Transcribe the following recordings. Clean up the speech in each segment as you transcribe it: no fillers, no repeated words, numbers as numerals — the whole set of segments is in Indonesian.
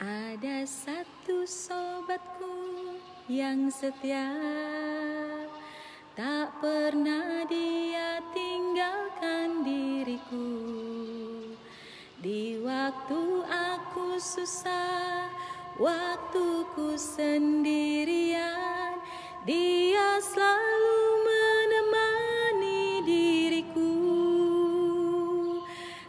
Ada satu sobatku yang setia, tak pernah dia tinggalkan diriku. Di waktu aku susah, waktuku sendirian, dia selalu menemani diriku.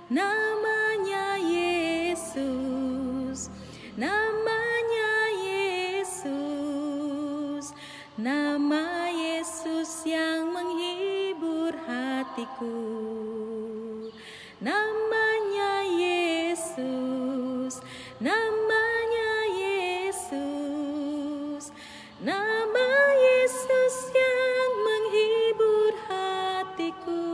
Namanya Yesus, namanya Yesus, nama Yesus yang menghibur hatiku. Namanya Yesus, namanya Yesus, nama Yesus yang menghibur hatiku.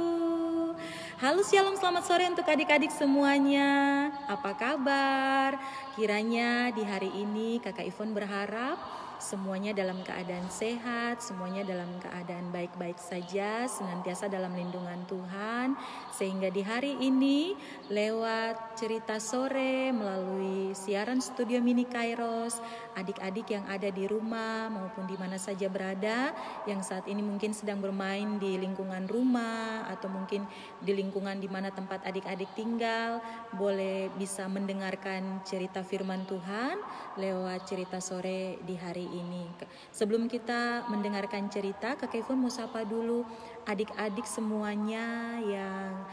Halo, shalom, selamat sore untuk adik-adik semuanya. Apa kabar? Kiranya di hari ini Kakak Ivon berharap semuanya dalam keadaan sehat, semuanya dalam keadaan baik-baik saja, senantiasa dalam lindungan Tuhan. Sehingga di hari ini lewat cerita sore melalui siaran studio Mini Kairos, adik-adik yang ada di rumah maupun di mana saja berada, yang saat ini mungkin sedang bermain di lingkungan rumah atau mungkin di lingkungan di mana tempat adik-adik tinggal, boleh bisa mendengarkan cerita firman Tuhan lewat cerita sore di hari ini. Sebelum kita mendengarkan cerita, Kakak Ivon mau sapa dulu adik-adik semuanya yang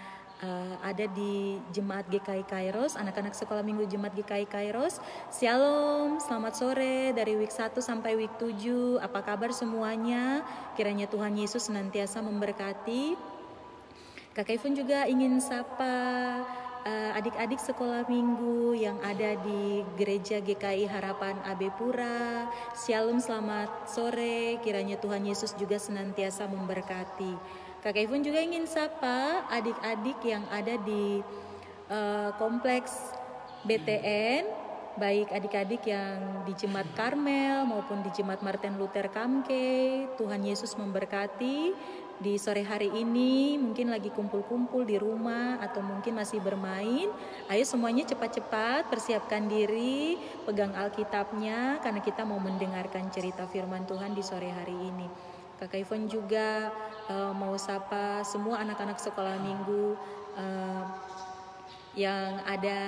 ada di Jemaat GKI Kairos, anak-anak sekolah minggu Jemaat GKI Kairos. Shalom, selamat sore dari week 1 sampai week 7. Apa kabar semuanya? Kiranya Tuhan Yesus senantiasa memberkati. Kakak Ivon juga ingin sapa adik-adik sekolah minggu yang ada di Gereja GKI Harapan AB Pura. Shalom, selamat sore. Kiranya Tuhan Yesus juga senantiasa memberkati. Kakak Ivon juga ingin sapa adik-adik yang ada di kompleks BTN, baik adik-adik yang di Jemaat Karmel maupun di Jemaat Martin Luther Kamke. Tuhan Yesus memberkati. Di sore hari ini mungkin lagi kumpul-kumpul di rumah atau mungkin masih bermain. Ayo semuanya cepat-cepat persiapkan diri, pegang Alkitabnya karena kita mau mendengarkan cerita firman Tuhan di sore hari ini. Kakak Ivon juga mau sapa semua anak-anak sekolah minggu yang ada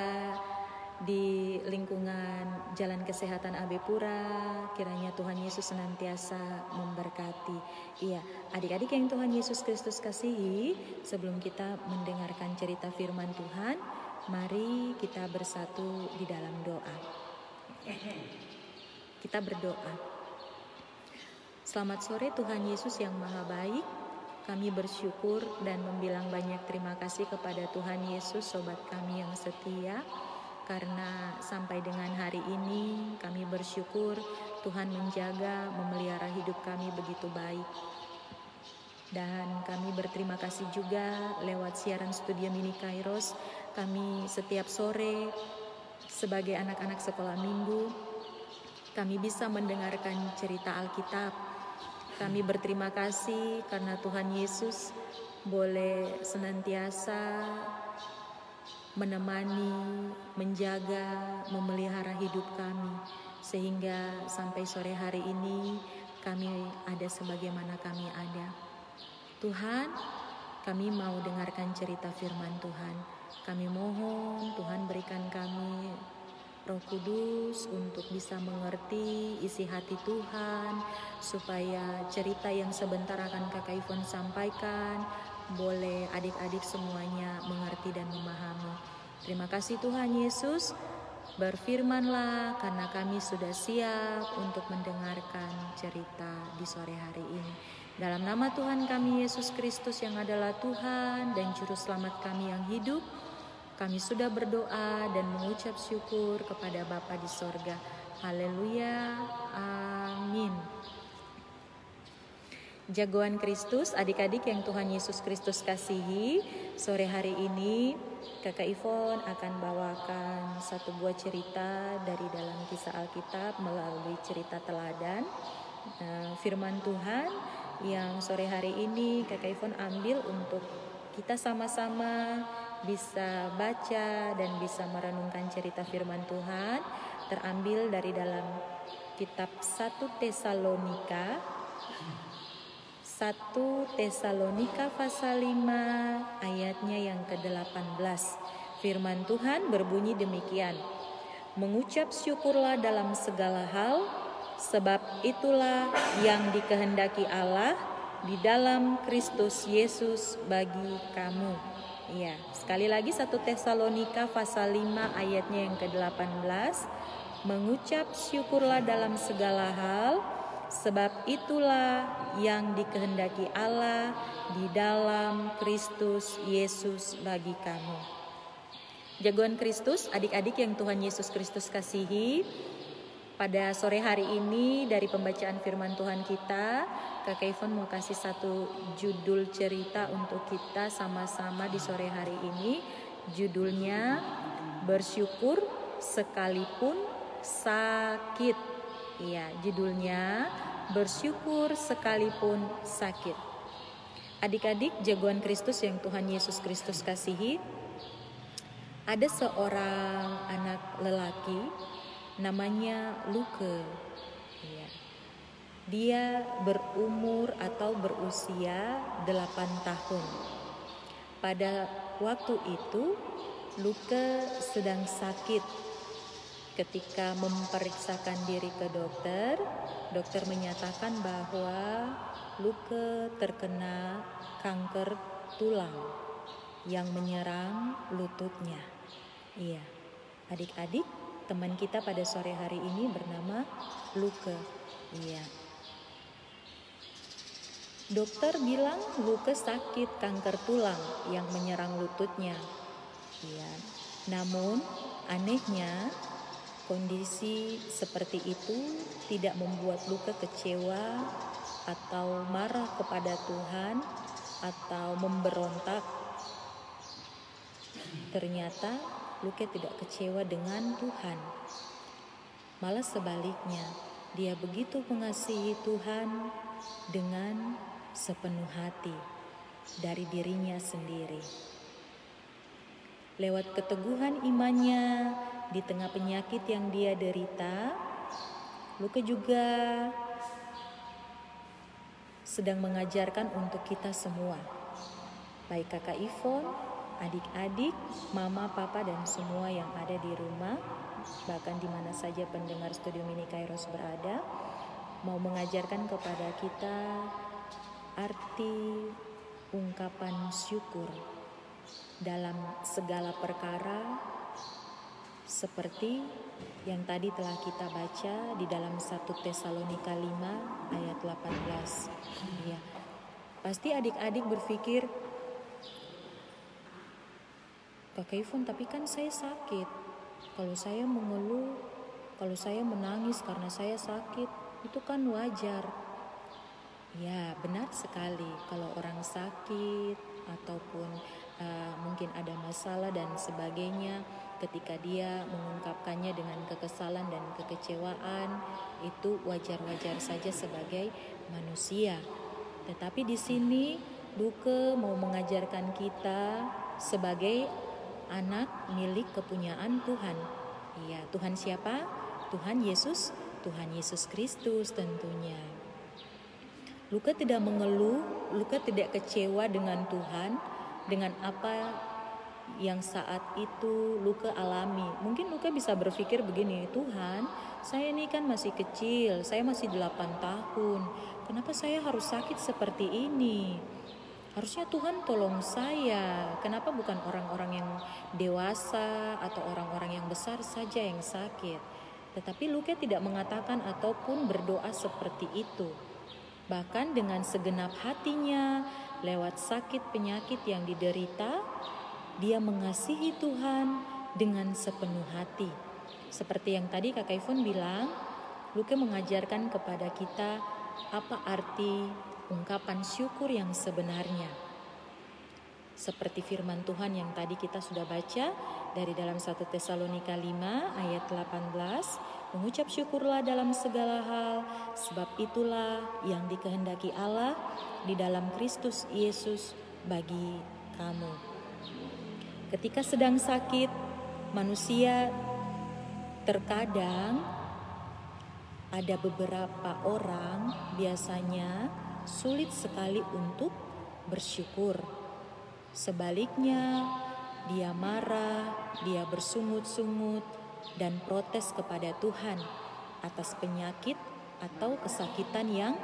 di lingkungan Jalan Kesehatan AB Pura. Kiranya Tuhan Yesus senantiasa memberkati. Iya, adik-adik yang Tuhan Yesus Kristus kasihi, sebelum kita mendengarkan cerita firman Tuhan, mari kita bersatu di dalam doa. Kita berdoa. Selamat sore Tuhan Yesus yang maha baik. Kami bersyukur dan membilang banyak terima kasih kepada Tuhan Yesus, sobat kami yang setia. Karena sampai dengan hari ini kami bersyukur Tuhan menjaga, memelihara hidup kami begitu baik. Dan kami berterima kasih juga lewat siaran studio Mini Kairos, kami setiap sore sebagai anak-anak sekolah minggu, kami bisa mendengarkan cerita Alkitab. Kami berterima kasih karena Tuhan Yesus boleh senantiasa menemani, menjaga, memelihara hidup kami. Sehingga sampai sore hari ini kami ada sebagaimana kami ada. Tuhan, kami mau dengarkan cerita firman Tuhan. Kami mohon Tuhan berikan kami Roh Kudus untuk bisa mengerti isi hati Tuhan, supaya cerita yang sebentar akan Kakak Ivon sampaikan boleh adik-adik semuanya mengerti dan memahami. Terima kasih Tuhan Yesus, berfirmanlah karena kami sudah siap untuk mendengarkan cerita di sore hari ini. Dalam nama Tuhan kami Yesus Kristus yang adalah Tuhan dan Juru Selamat kami yang hidup, kami sudah berdoa dan mengucap syukur kepada Bapa di sorga. Haleluya, amin. Jagoan Kristus, adik-adik yang Tuhan Yesus Kristus kasihi, sore hari ini Kakak Ivon akan bawakan satu buah cerita dari dalam kisah Alkitab melalui cerita teladan firman Tuhan yang sore hari ini Kakak Ivon ambil untuk kita sama-sama bisa baca dan bisa merenungkan cerita firman Tuhan. terambil dari dalam kitab 1 Tesalonika pasal 5 ayatnya yang ke-18. Firman Tuhan berbunyi demikian. Mengucap syukurlah dalam segala hal, sebab itulah yang dikehendaki Allah di dalam Kristus Yesus bagi kamu. Ya, sekali lagi 1 Tesalonika pasal 5 ayatnya yang ke-18. Mengucap syukurlah dalam segala hal, sebab itulah yang dikehendaki Allah di dalam Kristus Yesus bagi kamu. Jagoan Kristus, adik-adik yang Tuhan Yesus Kristus kasihi, pada sore hari ini dari pembacaan firman Tuhan kita, Kakak Ivon mau kasih satu judul cerita untuk kita sama-sama di sore hari ini. Judulnya Bersyukur Sekalipun Sakit. Iya, judulnya Bersyukur Sekalipun Sakit. Adik-adik jagoan Kristus yang Tuhan Yesus Kristus kasihi, ada seorang anak lelaki namanya Luke. Ya. Dia berumur atau berusia 8 tahun. Pada waktu itu Luke sedang sakit. Ketika memeriksakan diri ke dokter, dokter menyatakan bahwa Luke terkena kanker tulang yang menyerang lututnya. Iya, adik-adik, teman kita pada sore hari ini bernama Luke. Iya. Dokter bilang Luke sakit kanker tulang yang menyerang lututnya. Iya. Namun anehnya kondisi seperti itu tidak membuat Luke kecewa atau marah kepada Tuhan atau memberontak. Ternyata Luke tidak kecewa dengan Tuhan. Malah sebaliknya, dia begitu mengasihi Tuhan dengan sepenuh hati dari dirinya sendiri. Lewat keteguhan imannya di tengah penyakit yang dia derita, Luke juga sedang mengajarkan untuk kita semua, baik Kakak Ivon, adik-adik, mama, papa, dan semua yang ada di rumah, bahkan di mana saja pendengar Studio Mini Kairos berada, mau mengajarkan kepada kita arti ungkapan syukur dalam segala perkara, seperti yang tadi telah kita baca di dalam 1 Tesalonika 5 ayat 18. Ya. Pasti adik-adik berpikir, Kakak Ivon, tapi kan saya sakit. Kalau saya mengeluh, kalau saya menangis karena saya sakit, itu kan wajar. Ya, benar sekali. Kalau orang sakit ataupun mungkin ada masalah dan sebagainya, ketika dia mengungkapkannya dengan kekesalan dan kekecewaan, itu wajar-wajar saja sebagai manusia. Tetapi di sini Luke mau mengajarkan kita sebagai anak milik kepunyaan Tuhan. Iya, Tuhan siapa? Tuhan Yesus Kristus tentunya. Luke tidak mengeluh, Luke tidak kecewa dengan Tuhan, dengan apa yang saat itu Luke alami. Mungkin Luke bisa berpikir begini, Tuhan, saya ini kan masih kecil, saya masih 8 tahun. Kenapa saya harus sakit seperti ini? Harusnya Tuhan tolong saya. Kenapa bukan orang-orang yang dewasa atau orang-orang yang besar saja yang sakit? Tetapi Luke tidak mengatakan ataupun berdoa seperti itu. Bahkan dengan segenap hatinya, lewat sakit penyakit yang diderita, dia mengasihi Tuhan dengan sepenuh hati. Seperti yang tadi Kakak Ivon bilang, Luke mengajarkan kepada kita apa arti ungkapan syukur yang sebenarnya. Seperti firman Tuhan yang tadi kita sudah baca dari dalam 1 Tesalonika 5 ayat 18, mengucap syukurlah dalam segala hal, sebab itulah yang dikehendaki Allah di dalam Kristus Yesus bagi kamu. Ketika sedang sakit, manusia Terkadang ada beberapa orang biasanya sulit sekali untuk bersyukur. Sebaliknya, dia marah, dia bersungut-sungut dan protes kepada Tuhan atas penyakit atau kesakitan yang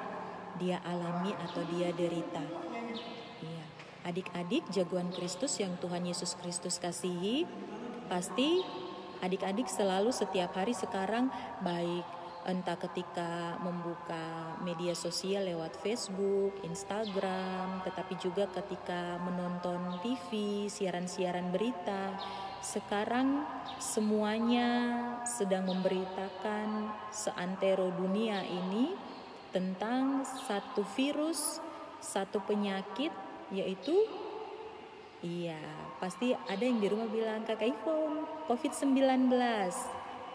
dia alami atau dia derita. Iya. Adik-adik jagoan Kristus yang Tuhan Yesus Kristus kasihi, pasti adik-adik selalu setiap hari sekarang, baik entah ketika membuka media sosial lewat Facebook, Instagram, tetapi juga ketika menonton TV, siaran-siaran berita, sekarang semuanya sedang memberitakan seantero dunia ini tentang satu virus, satu penyakit, yaitu pasti ada yang di rumah bilang, Kakak Ivon, COVID-19.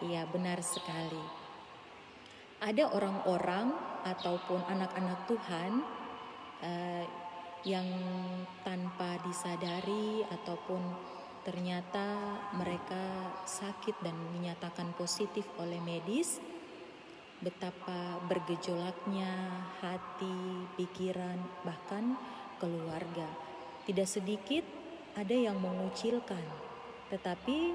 Iya, benar sekali. Ada orang-orang ataupun anak-anak Tuhan yang tanpa disadari ataupun ternyata mereka sakit dan dinyatakan positif oleh medis, betapa bergejolaknya hati, pikiran, bahkan keluarga. Tidak sedikit ada yang mengucilkan, tetapi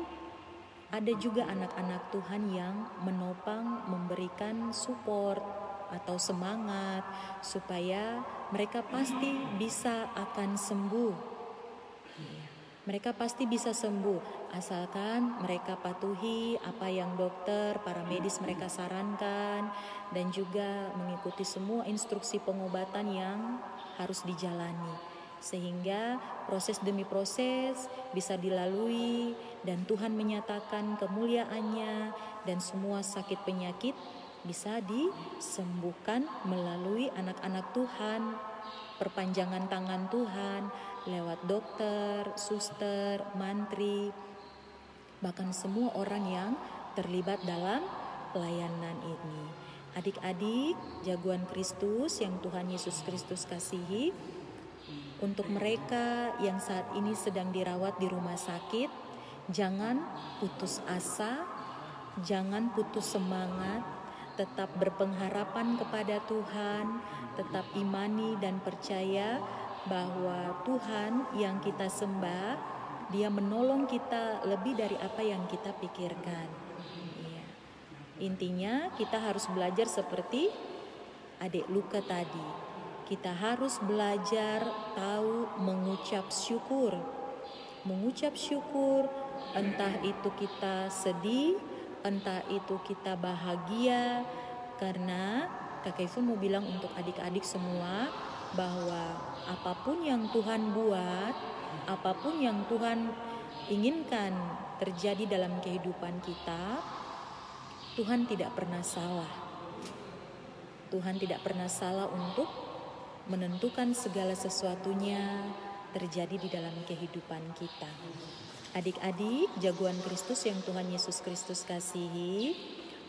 ada juga anak-anak Tuhan yang menopang, memberikan support atau semangat supaya mereka pasti bisa akan sembuh. Mereka pasti bisa sembuh asalkan mereka patuhi apa yang dokter, para medis mereka sarankan, dan juga mengikuti semua instruksi pengobatan yang harus dijalani. Sehingga proses demi proses bisa dilalui dan Tuhan menyatakan kemuliaannya dan semua sakit penyakit bisa disembuhkan melalui anak-anak Tuhan, perpanjangan tangan Tuhan lewat dokter, suster, mantri, bahkan semua orang yang terlibat dalam pelayanan ini. Adik-adik jagoan Kristus yang Tuhan Yesus Kristus kasihi, untuk mereka yang saat ini sedang dirawat di rumah sakit, jangan putus asa, jangan putus semangat, tetap berpengharapan kepada Tuhan, tetap imani dan percaya bahwa Tuhan yang kita sembah, Dia menolong kita lebih dari apa yang kita pikirkan. Intinya kita harus belajar seperti adik Luka tadi. Kita harus belajar tahu mengucap syukur. Mengucap syukur, entah itu kita sedih, entah itu kita bahagia, karena Kakak Ivon mau bilang untuk adik-adik semua bahwa apapun yang Tuhan buat, apapun yang Tuhan inginkan terjadi dalam kehidupan kita, Tuhan tidak pernah salah. Tuhan tidak pernah salah untuk menentukan segala sesuatunya terjadi di dalam kehidupan kita. Adik-adik jagoan Kristus yang Tuhan Yesus Kristus kasihi,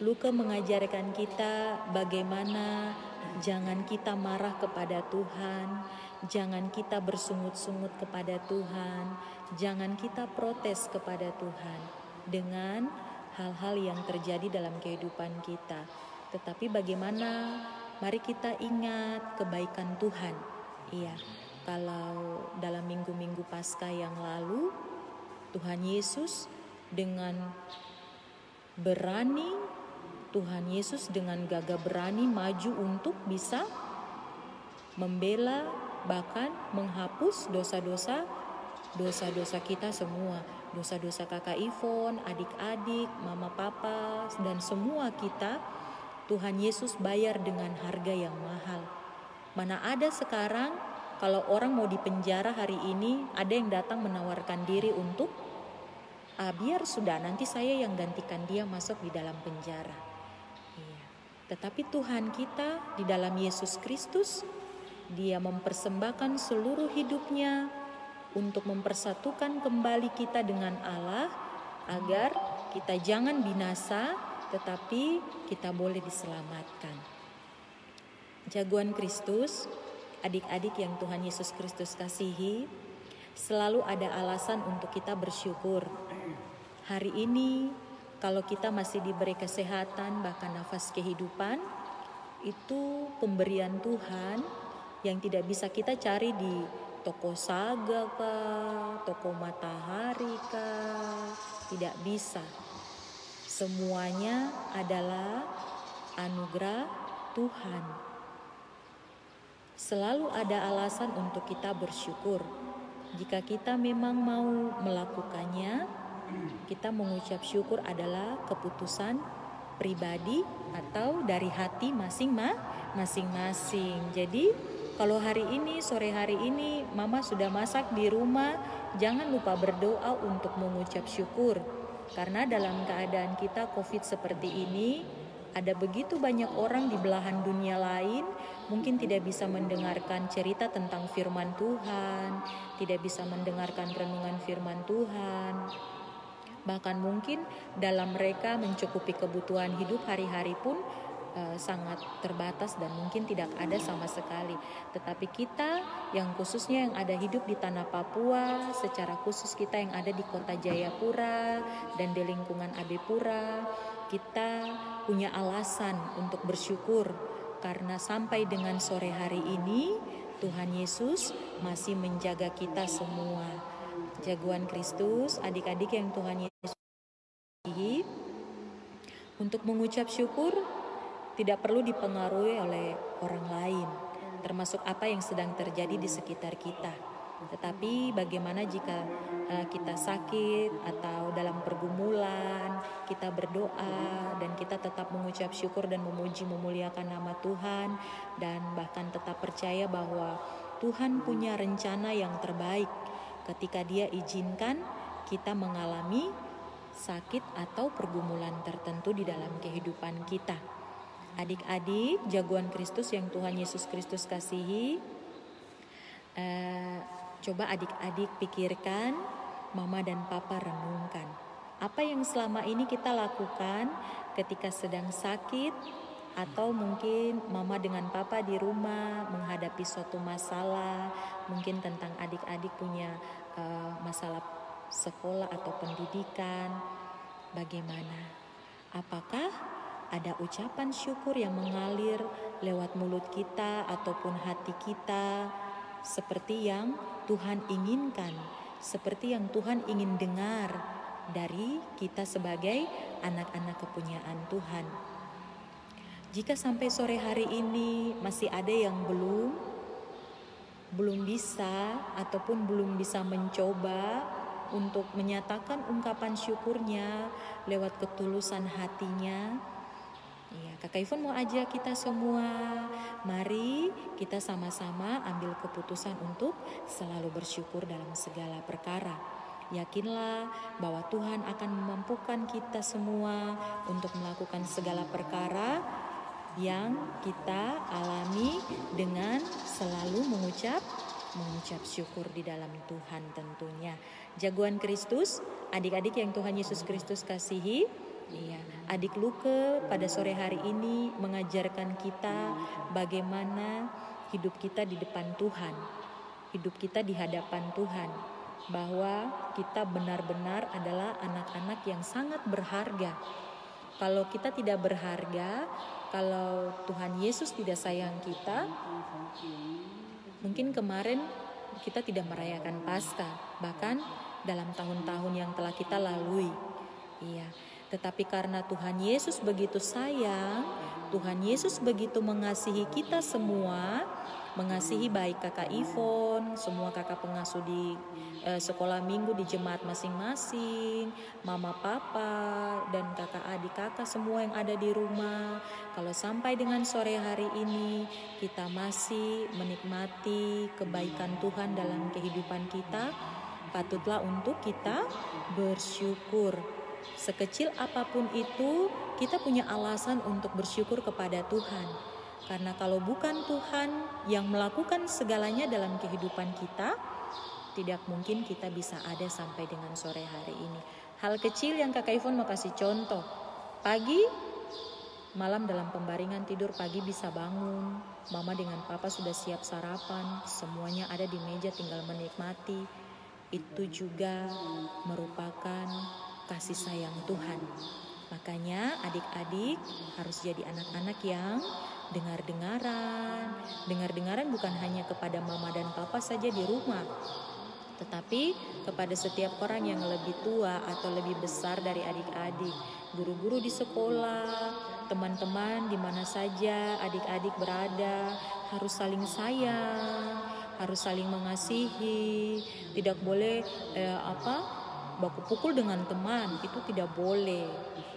Luka mengajarkan kita bagaimana jangan kita marah kepada Tuhan, jangan kita bersungut-sungut kepada Tuhan, jangan kita protes kepada Tuhan dengan hal-hal yang terjadi dalam kehidupan kita. Tetapi bagaimana, mari kita ingat kebaikan Tuhan. Iya, kalau dalam minggu-minggu Paskah yang lalu, Tuhan Yesus dengan berani, Tuhan Yesus dengan gagah berani maju untuk bisa membela, bahkan menghapus dosa-dosa kita semua. Dosa-dosa Kakak Ivon, adik-adik, mama papa, dan semua kita, Tuhan Yesus bayar dengan harga yang mahal. Mana ada sekarang kalau orang mau dipenjara hari ini, ada yang datang menawarkan diri untuk biar sudah nanti saya yang gantikan dia masuk di dalam penjara. Iya. Tetapi Tuhan kita di dalam Yesus Kristus, Dia mempersembahkan seluruh hidupnya untuk mempersatukan kembali kita dengan Allah agar kita jangan binasa, tetapi kita boleh diselamatkan. Jagoan Kristus, adik-adik yang Tuhan Yesus Kristus kasihi, selalu ada alasan untuk kita bersyukur. Hari ini Kalau kita masih diberi kesehatan, bahkan nafas kehidupan, itu pemberian Tuhan yang tidak bisa kita cari di toko Saga kah, toko Matahari kah, tidak bisa. Semuanya adalah anugerah Tuhan. Selalu ada alasan untuk kita bersyukur. Jika kita memang mau melakukannya, kita mengucap syukur adalah keputusan pribadi atau dari hati masing-masing. Jadi kalau hari ini, sore hari ini Mama sudah masak di rumah, jangan lupa berdoa untuk mengucap syukur. Karena dalam keadaan kita COVID seperti ini, ada begitu banyak orang di belahan dunia lain mungkin tidak bisa mendengarkan cerita tentang firman Tuhan, tidak bisa mendengarkan renungan firman Tuhan. Bahkan mungkin dalam mereka mencukupi kebutuhan hidup hari-hari pun sangat terbatas dan mungkin tidak ada sama sekali. Tetapi kita yang khususnya yang ada hidup di tanah Papua, secara khusus kita yang ada di kota Jayapura dan di lingkungan Abepura, kita punya alasan untuk bersyukur karena sampai dengan sore hari ini Tuhan Yesus masih menjaga kita semua. Jagoan Kristus, adik-adik yang Tuhan Yesus kasihi, untuk mengucap syukur tidak perlu dipengaruhi oleh orang lain, termasuk apa yang sedang terjadi di sekitar kita. Tetapi bagaimana jika kita sakit atau dalam pergumulan, kita berdoa dan kita tetap mengucap syukur dan memuji memuliakan nama Tuhan, dan bahkan tetap percaya bahwa Tuhan punya rencana yang terbaik ketika Dia izinkan kita mengalami sakit atau pergumulan tertentu di dalam kehidupan kita. Adik-adik, jagoan Kristus yang Tuhan Yesus Kristus kasihi, coba adik-adik pikirkan, Mama dan Papa renungkan. Apa yang selama ini kita lakukan ketika sedang sakit, atau mungkin Mama dengan Papa di rumah menghadapi suatu masalah, mungkin tentang adik-adik punya masalah sekolah atau pendidikan. Bagaimana? Apakah ada ucapan syukur yang mengalir lewat mulut kita ataupun hati kita seperti yang Tuhan inginkan, seperti yang Tuhan ingin dengar dari kita sebagai anak-anak kepunyaan Tuhan? Jika sampai sore hari ini masih ada yang belum bisa ataupun belum bisa mencoba untuk menyatakan ungkapan syukurnya lewat ketulusan hatinya, ya, Kakak Ivon mau ajak kita semua, mari kita sama-sama ambil keputusan untuk selalu bersyukur dalam segala perkara. Yakinlah bahwa Tuhan akan memampukan kita semua untuk melakukan segala perkara yang kita alami dengan selalu mengucap syukur di dalam Tuhan tentunya. Jagoan Kristus, adik-adik yang Tuhan Yesus Kristus kasihi, iya, adik Luke pada sore hari ini mengajarkan kita bagaimana hidup kita di depan Tuhan, hidup kita di hadapan Tuhan, bahwa kita benar-benar adalah anak-anak yang sangat berharga. Kalau kita tidak berharga, kalau Tuhan Yesus tidak sayang kita, mungkin kemarin kita tidak merayakan Paskah, bahkan dalam tahun-tahun yang telah kita lalui. Iya, tetapi karena Tuhan Yesus begitu sayang, Tuhan Yesus begitu mengasihi kita semua, mengasihi baik kakak Ivon, semua kakak pengasuh di sekolah minggu di jemaat masing-masing, mama papa dan kakak adik kakak semua yang ada di rumah. Kalau sampai dengan sore hari ini kita masih menikmati kebaikan Tuhan dalam kehidupan kita, patutlah untuk kita bersyukur. Sekecil apapun itu, kita punya alasan untuk bersyukur kepada Tuhan. Karena kalau bukan Tuhan yang melakukan segalanya dalam kehidupan kita, tidak mungkin kita bisa ada sampai dengan sore hari ini. Hal kecil yang Kakak Ivon mau kasih contoh. Pagi, malam dalam pembaringan tidur pagi bisa bangun. Mama dengan Papa sudah siap sarapan, semuanya ada di meja tinggal menikmati. Itu juga merupakan kasih sayang Tuhan. Makanya adik-adik harus jadi anak-anak yang dengar-dengaran bukan hanya kepada mama dan papa saja di rumah, tetapi kepada setiap orang yang lebih tua atau lebih besar dari adik-adik, guru-guru di sekolah, teman-teman di mana saja adik-adik berada, harus saling sayang, harus saling mengasihi, tidak boleh baku pukul dengan teman, itu tidak boleh.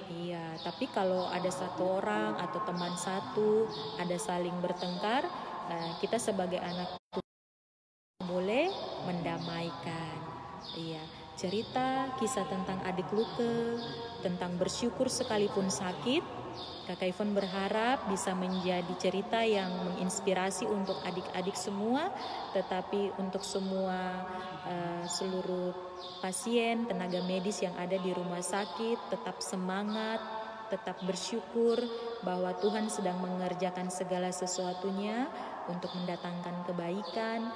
Iya, tapi kalau ada satu orang atau teman satu ada saling bertengkar, kita sebagai anak boleh mendamaikan. Iya, cerita kisah tentang adik Luke, tentang bersyukur sekalipun sakit. Kakak Ivon berharap bisa menjadi cerita yang menginspirasi untuk adik-adik semua, tetapi untuk semua seluruh pasien, tenaga medis yang ada di rumah sakit, tetap semangat, tetap bersyukur bahwa Tuhan sedang mengerjakan segala sesuatunya untuk mendatangkan kebaikan.